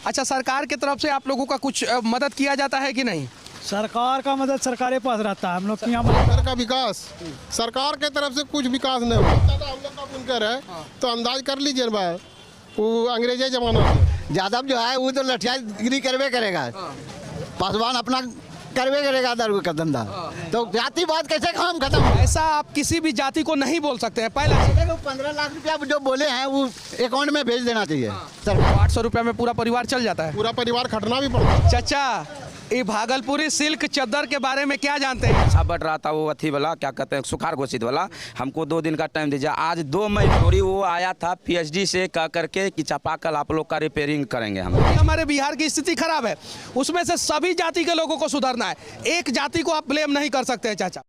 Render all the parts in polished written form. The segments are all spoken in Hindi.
अच्छा, सरकार की तरफ से आप लोगों का कुछ मदद किया जाता है कि नहीं? सरकार का मदद सरकार के पास रहता है, हम लोग के यहाँ बुनकर का विकास सरकार के तरफ से कुछ विकास नहीं हुआ। दादा हम लोग का बुनकर है तो अंदाज कर लीजिए भाई, वो अंग्रेजी जमाना से यादव जो है वो तो लठियागिरी करवे करेगा, पासवान अपना करवे करेगा दारू का धंधा, तो जातिवाद कैसे काम खत्म? ऐसा आप किसी भी जाति को नहीं बोल सकते हैं। पहला 15 लाख रुपया जो बोले हैं वो अकाउंट में भेज देना चाहिए सर। 800 रुपया में पूरा परिवार चल जाता है। पूरा परिवार खटना भी पड़ता है। चाचा, ये भागलपुरी सिल्क चद्दर के बारे में क्या जानते हैं? अच्छा बढ़ रहा था वो अथी वाला, क्या कहते हैं, सुखाड़ घोषित वाला। हमको 2 दिन का टाइम दीजिए। आज 2 महीने वो आया था पीएचडी से कह करके कि चापाकल आप लोग का रिपेयरिंग करेंगे हम। हमारे बिहार की स्थिति खराब है, उसमें से सभी जाति के लोगों को सुधरना है। एक जाति को आप ब्लेम नहीं कर सकते हैं चाचा।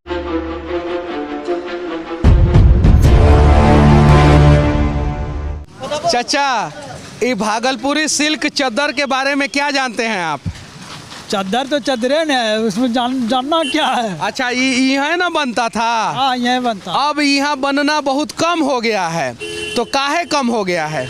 चाचा, ये भागलपुरी सिल्क चद्दर के बारे में क्या जानते हैं आप? चादर तो चादरे ने है, उसमें जानना क्या है। अच्छा, यहाँ ना बनता था? हाँ, यही बनता। अब यहाँ बनना बहुत कम हो गया है, तो काहे कम हो गया है?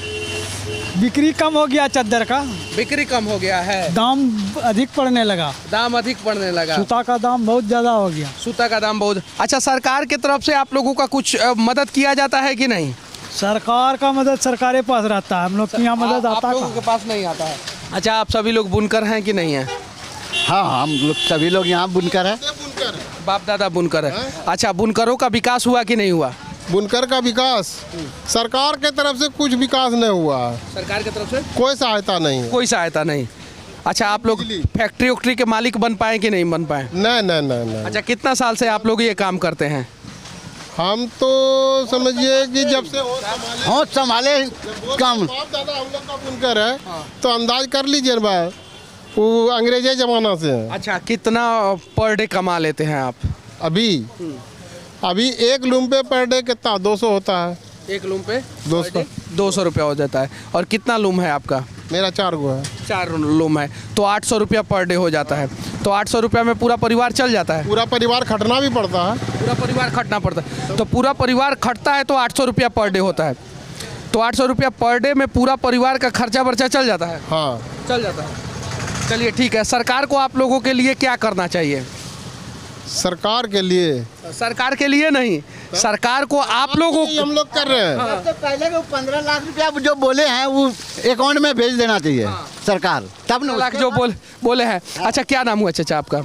बिक्री कम हो गया चादर का, बिक्री कम हो गया है, दाम अधिक पड़ने लगा, दाम अधिक पड़ने लगा, सूता का दाम बहुत ज़्यादा हो गया। सूता का दाम बहुत। अच्छा, सरकार की तरफ से आप लोगों का कुछ मदद किया जाता है कि नहीं? सरकार का मदद सरकार के पास रहता है, हम लोग के यहाँ मदद आता आप लोगों के पास नहीं आता है। अच्छा, आप सभी लोग बुनकर हैं कि नहीं है? हाँ, हम लोग सभी लोग यहाँ बुनकर है, बाप दादा बुनकर है। अच्छा, बुनकरों का विकास हुआ कि नहीं हुआ? बुनकर का विकास सरकार के तरफ से कुछ विकास नहीं हुआ। सरकार की तरफ से कोई सहायता नहीं है। कोई सहायता नहीं। अच्छा, आप लोग फैक्ट्री वैक्ट्री के मालिक बन पाए कि नहीं बन पाए? नहीं। अच्छा, कितना साल से आप लोग ये काम करते हैं? हम तो समझिए कि जब से होश संभाले काम। बाप दादा हम लोग का बुनकर है तो अंदाज कर लीजिए भाई, वो अंग्रेजी जमाना से है। अच्छा, कितना पर डे कमा लेते हैं आप? अभी एक लूम पे पर डे कितना 200 होता है। एक लूम पे 200 रुपया हो जाता है। और कितना लूम है आपका? मेरा 4 गो है। 4 लूम है तो 800 रुपया पर डे हो जाता है। तो 800 रुपया में पूरा परिवार चल जाता है? पूरा परिवार खटना भी पड़ता है। पूरा परिवार खटना पड़ता है। तो पूरा परिवार खटता है तो 800 रुपया पर डे होता है। तो 800 रुपया पर डे में पूरा परिवार का खर्चा वर्चा चल जाता है? हाँ, चल जाता है। चलिए ठीक है, सरकार को आप लोगों के लिए क्या करना चाहिए? सरकार के लिए, सरकार के लिए नहीं, सरकार को आप लोगों हम लोग कर रहे हैं। सबसे पहले 15 लाख रुपया जो बोले हैं वो अकाउंट में भेज देना चाहिए सरकार, तब न लाख जो बोले हैं। अच्छा, क्या नाम हुआ चाचा आपका?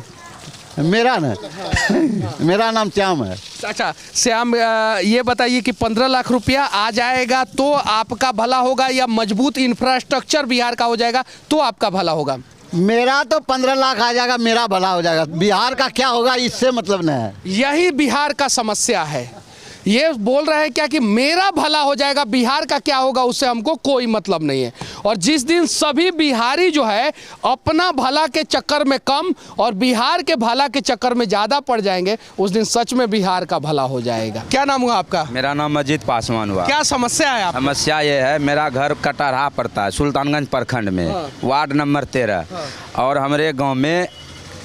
मेरा नाम श्याम है। अच्छा श्याम, ये बताइए कि 15 लाख रुपया आ जाएगा तो आपका भला होगा या मजबूत इंफ्रास्ट्रक्चर बिहार का हो जाएगा तो आपका भला होगा? मेरा तो 15 लाख आ जाएगा, मेरा भला हो जाएगा। बिहार का क्या होगा इससे मतलब नहीं है। यही बिहार का समस्या है। ये बोल रहे हैं क्या कि मेरा भला हो जाएगा, बिहार का क्या होगा उससे हमको कोई मतलब नहीं है। और जिस दिन सभी बिहारी जो है अपना भला के चक्कर में कम और बिहार के भला के चक्कर में ज़्यादा पड़ जाएंगे, उस दिन सच में बिहार का भला हो जाएगा। क्या नाम हुआ आपका? मेरा नाम मजीद पासवान हुआ। क्या समस्या है आप? समस्या ये है, मेरा घर कटरहा पड़ता है सुल्तानगंज प्रखंड में, वार्ड नंबर 13। और हमारे गांव में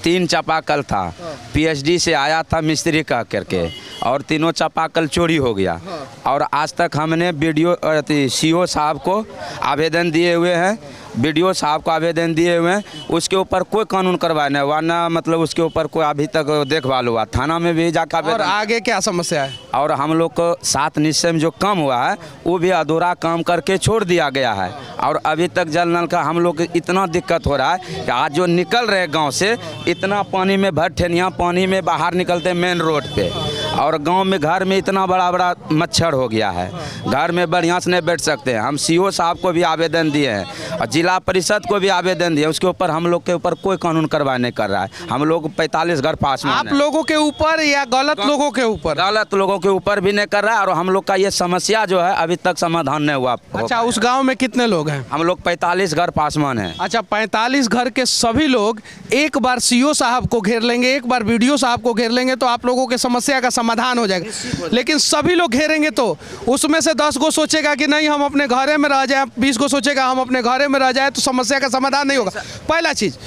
3 चापाकल था। पीएचडी से आया था मिस्त्री कह करके, और तीनों चापाकल चोरी हो गया। और आज तक हमने सीओ साहब को आवेदन दिए हुए हैं, बीडीओ साहब को आवेदन दिए हुए हैं, उसके ऊपर कोई कानून करवाना है, वरना मतलब उसके ऊपर कोई अभी तक देखभाल हुआ। थाना में भी जाकर और आगे क्या समस्या है? और हम लोग को 7 निश्चय में जो काम हुआ है वो भी अधूरा काम करके छोड़ दिया गया है। और अभी तक जल नल का हम लोग इतना दिक्कत हो रहा है कि आज जो निकल रहे गांव से इतना पानी में भर ठेनिया पानी में बाहर निकलते मेन रोड पे, और गांव में घर में इतना बड़ा बड़ा मच्छर हो गया है, घर में बढ़िया से नहीं बैठ सकते हैं। हम सीओ साहब को भी आवेदन दिए हैं और जिला परिषद को भी आवेदन दिए, उसके ऊपर हम लोग के ऊपर कोई कानून कार्रवाई नहीं कर रहा है। हम लोग 45 घर पास में आप लोगों के ऊपर या गलत लोगों के ऊपर? गलत लोगों के ऊपर भी नहीं कर रहा है। और हम लोग का ये समस्या जो है अभी तक समाधान नहीं हुआ। अच्छा, उस गांव में कितने लोग हैं? हम लोग 45 घर पासवान हैं। अच्छा, 45 घर के सभी लोग एक बार सीओ साहब को घेर लेंगे, एक बार बीडीओ साहब को घेर लेंगे तो आप लोगों के समस्या का समाधान हो जाएगा। लेकिन सभी लोग घेरेंगे तो उसमें से 10 गो सोचेगा कि नहीं हम अपने घरे में रह जाए, 20 गो सोचेगा हम अपने घरे में रह जाए, तो समस्या का समाधान नहीं होगा। पहला चीज।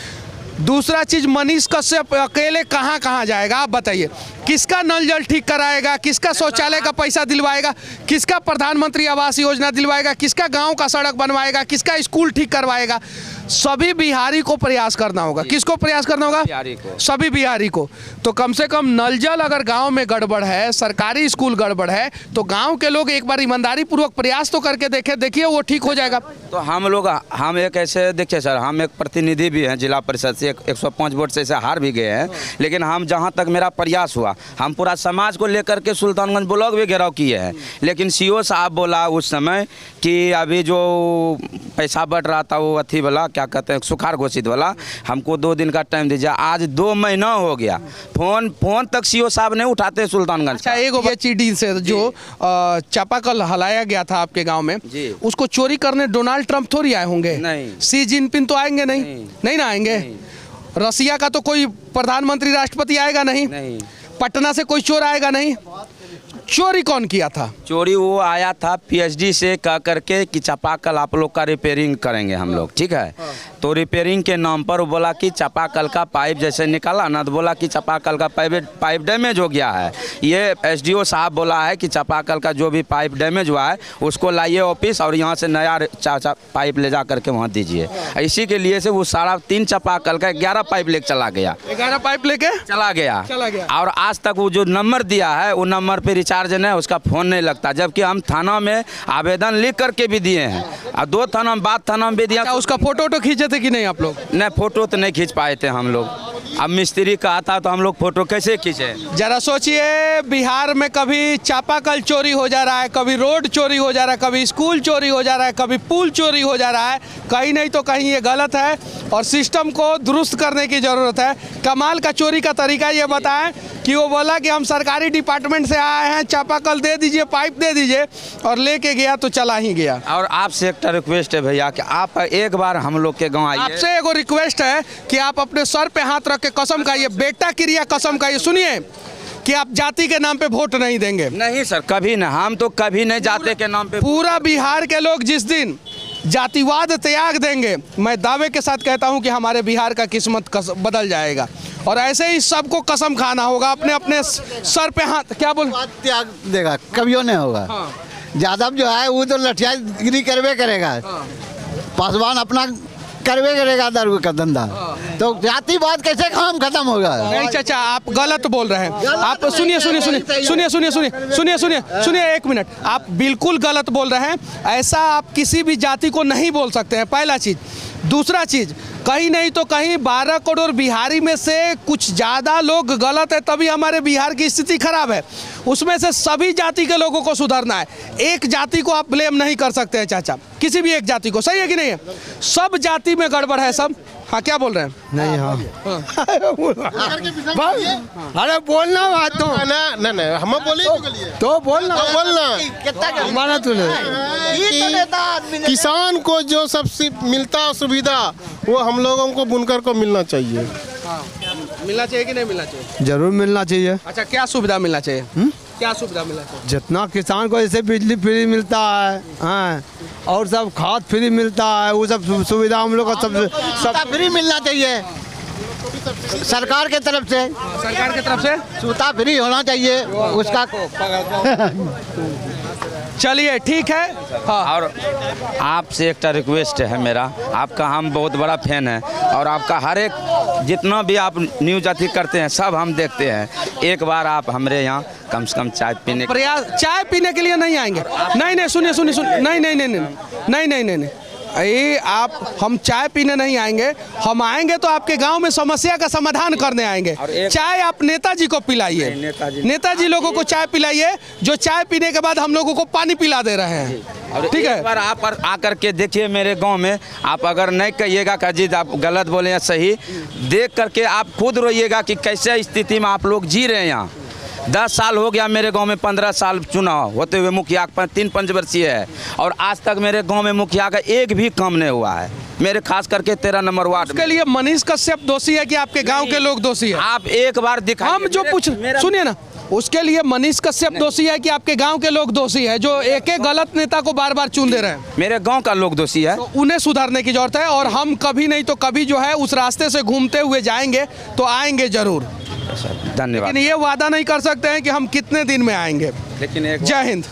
दूसरा चीज, मनीष कश्यप अकेले कहाँ कहाँ जाएगा आप बताइए? किसका नल जल ठीक कराएगा, किसका शौचालय का पैसा दिलवाएगा, किसका प्रधानमंत्री आवास योजना दिलवाएगा, किसका गांव का सड़क बनवाएगा, किसका स्कूल ठीक करवाएगा? सभी बिहारी को प्रयास करना होगा। किसको प्रयास करना होगा? बिहारी को। सभी बिहारी को। तो कम से कम नल जल अगर गांव में गड़बड़ है, सरकारी स्कूल गड़बड़ है, तो गांव के लोग एक बार ईमानदारी पूर्वक प्रयास तो करके देखें, देखिए वो ठीक हो जाएगा। तो हम एक ऐसे देखिए सर, हम एक प्रतिनिधि भी हैं जिला परिषद से, 105 वोट से हार भी गए हैं, लेकिन हम जहां तक मेरा प्रयास हुआ, हम पूरा समाज को लेकर के सुल्तानगंज ब्लॉक भी घेराव किए हैं। लेकिन सीओ साहब बोला उस समय कि अभी जो पैसा बढ़ रहा था वो अथी वाला क्या कहते हैं सुखाड़ घोषित वाला, हमको 2 दिन का टाइम दीजिए। आज 2 महीना हो गया, फोन तक सीओ साहब नहीं उठाते सुल्तानगंज। अच्छा, एक एचईडी से जो चापाकल हलाया गया था आपके गांव में, जी। उसको चोरी करने डोनाल्ड ट्रंप थोड़ी आए होंगे? नहीं। सी जिनपिंग तो आएंगे नहीं? नहीं ना आएंगे। रसिया का तो कोई प्रधानमंत्री राष्ट्रपति आएगा नहीं। पटना से कोई चोर आएगा नहीं। चोरी कौन किया था? चोरी वो आया था पीएचडी से कह करके कि चापाकल आप लोग का रिपेयरिंग करेंगे हम लोग, ठीक है। तो रिपेयरिंग के नाम पर वो बोला कि चापाकल का पाइप जैसे निकाला ना, तो बोला कि चापाकल का पाइप डैमेज हो गया है। ये एसडीओ साहब बोला है कि चापाकल का जो भी पाइप डैमेज हुआ है उसको लाइए ऑफिस और यहाँ से नया पाइप ले जा करके वहाँ दीजिए। इसी के लिए से वो 3.5 चापाकल का 11 पाइप लेके चला गया। 11 पाइप लेके चला गया। और आज तक वो जो नंबर दिया है वो नंबर पे रिचार्ज नहीं, उसका फ़ोन नहीं लगता, जबकि हम थाना में आवेदन लिख करके भी दिए हैं और 2 थाना में बात थाना में भी दिया। उसका फोटो खींचे थे कि नहीं आप लोग? नहीं, फोटो तो नहीं खींच पाए थे हम लोग। अब मिस्त्री कहा था तो हम लोग फोटो कैसे खींचे? जरा सोचिए, बिहार में कभी चापाकल चोरी हो जा रहा है, कभी रोड चोरी हो जा रहा है, कभी स्कूल चोरी हो जा रहा है, कभी पुल चोरी हो जा रहा है। कहीं नहीं तो कहीं ये गलत है और सिस्टम को दुरुस्त करने की ज़रूरत है। कमाल का चोरी का तरीका ये बताएं कि वो बोला कि हम सरकारी डिपार्टमेंट से आए हैं, चापाकल दे दीजिए, पाइप दे दीजिए, और लेके गया तो चला ही गया। और आपसे एक रिक्वेस्ट है भैया कि आप एक बार हम लोग के गाँव आइए। आपसे एगो रिक्वेस्ट है कि आप अपने सर पे हाथ रख के कसम खाइए, बेटा क्रिया कसम खाइए, सुनिए, कि आप जाति के नाम पे वोट नहीं देंगे। नहीं सर, कभी नहीं, हम तो कभी नहीं जाति के नाम पे। पूरा बिहार के लोग जिस दिन जातिवाद त्याग देंगे, मैं दावे के साथ कहता हूं कि हमारे बिहार का किस्मत बदल जाएगा। और ऐसे ही सबको कसम खाना होगा, अपने अपने सर पे हाथ। क्या बोल? त्याग देगा कभियो नहीं होगा। यादव जो है वो तो लठियागिरी करवे करेगा। पासवान अपना करवे करेगा दारू का धंधा। तो जातिवाद कैसे काम खत्म होगा? नहीं चाचा, आप गलत बोल रहे हैं। आप सुनिए 1 मिनट, आप बिल्कुल गलत बोल रहे हैं। ऐसा आप किसी भी जाति को नहीं बोल सकते हैं, पहला चीज़। दूसरा चीज़, कहीं नहीं तो कहीं 12 करोड़ बिहारी में से कुछ ज़्यादा लोग गलत है, तभी हमारे बिहार की स्थिति खराब है। उसमें से सभी जाति के लोगों को सुधरना है। एक जाति को आप ब्लेम नहीं कर सकते हैं चाचा, किसी भी एक जाति को। सही है कि नहीं है? सब जाति में गड़बड़ है सब। हाँ, क्या बोल रहे हैं? नहीं, हाँ। अरे बोलना बात तो नहीं हम बोले तो बोलना हमारा किसान को जो सबसे मिलता सुविधा वो हम लोगों को बुनकर को मिलना चाहिए। मिलना चाहिए कि नहीं मिलना चाहिए? जरूर मिलना चाहिए। अच्छा, क्या सुविधा मिलना चाहिए? क्या सुविधा मिलना चाहिए? जितना किसान को जैसे बिजली फ्री मिलता है, हाँ, और सब खाद फ्री मिलता है, वो सब सुविधा हम लोग को सब फ्री मिलना चाहिए सरकार के तरफ से। सरकार की तरफ से सूता फ्री होना चाहिए उसका। चलिए ठीक है। हाँ। और आपसे एक रिक्वेस्ट है मेरा, आपका हम बहुत बड़ा फैन है और आपका हर एक जितना भी आप न्यूज अथी करते हैं सब हम देखते हैं। एक बार आप हमारे यहाँ कम से कम चाय पीने चाय पीने के लिए नहीं आएंगे? नहीं, सुनिए, नहीं, ये आप, हम चाय पीने नहीं आएंगे। हम आएंगे तो आपके गांव में समस्या का समाधान करने आएंगे। चाय आप नेताजी को पिलाइए, नेताजी लोगों को चाय पिलाइए, जो चाय पीने के बाद हम लोगों को पानी पिला दे रहे हैं। ठीक है, एक बार आप आकर के देखिए मेरे गांव में। आप अगर नहीं कहिएगा कि अजीत आप गलत बोले या सही, देख करके आप खुद रोइएगा कि कैसे स्थिति में आप लोग जी रहे हैं यहाँ। 10 साल हो गया मेरे गांव में, 15 साल चुनाव होते हुए मुखिया 3 पंचवर्षीय है और आज तक मेरे गांव में मुखिया का एक भी काम नहीं हुआ है। मेरे खास करके 13 नंबर वार्ड के लिए मनीष कश्यप दोषी है कि आपके गांव के लोग दोषी है? आप एक बार दिखाइए। हम जो पूछ, सुनिए ना, उसके लिए मनीष कश्यप दोषी है कि आपके गांव के लोग दोषी है जो एक गलत नेता को बार बार चुन दे रहे हैं? मेरे गांव का लोग दोषी है। तो उन्हें सुधारने की जरूरत है और हम कभी नहीं तो कभी जो है उस रास्ते से घूमते हुए जाएंगे तो आएंगे जरूर। धन्यवाद। लेकिन ये वादा नहीं कर सकते हैं कि हम कितने दिन में आएंगे। लेकिन जय हिंद।